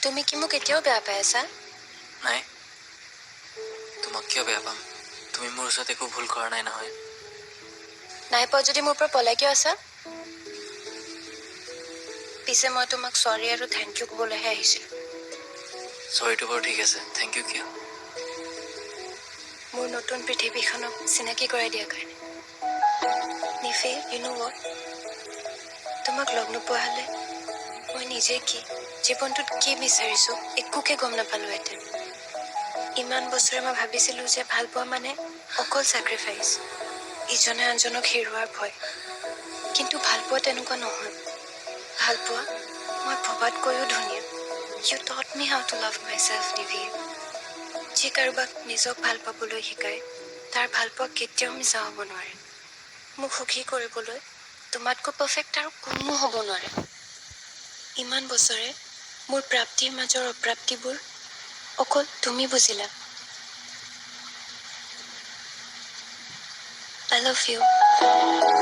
তুমি কি মোক এতিয়াও বেয়া পাই আছা? নাই, তোমাক কিয় বেয়া পাম? তুমি মোৰ ওচৰত একো ভুল কৰা নাই নহয়। নাই পোৱা যদি মোৰ পৰা পলাই কিয় আছা? পিছে মই তোমাক চৰি আৰু থেংক ইউ ক'বলৈহে আহিছিলোঁ। চৰিটো বাৰু ঠিক আছে, থেংক ইউ কিয়? মোৰ নতুন পৃথিৱীখনক চিনাকি কৰাই দিয়াৰ কাৰণে। নিফে, ইউ নো what? তোমাক লগ নোপোৱা হ'লে মই নিজে কি জীৱনটোত কি বিচাৰিছোঁ একোকে গম নাপালোহেঁতেন। ইমান বছৰে মই ভাবিছিলোঁ যে ভাল পোৱা মানে অকল ছেক্ৰিফাইচ, ইজনে আনজনক হেৰুৱাৰ ভয়। কিন্তু ভাল পোৱা তেনেকুৱা নহয়। ভাল পোৱা মই ভবাতকৈও ধুনীয়া। You taught me how to love myself, নিভি। যি কাৰোবাক নিজক ভাল পাবলৈ শিকায় তাৰ ভাল পোৱা কেতিয়াও মিছা হ'ব নোৱাৰে। মোক সুখী কৰিবলৈ তোমাতকৈ পাৰফেক্ট আৰু কোনো হ'ব নোৱাৰে। ইমান বছৰে মোৰ প্ৰাপ্তিৰ মাজৰ অপ্ৰাপ্তিবোৰ অকল তুমি বুজিলা। I love you.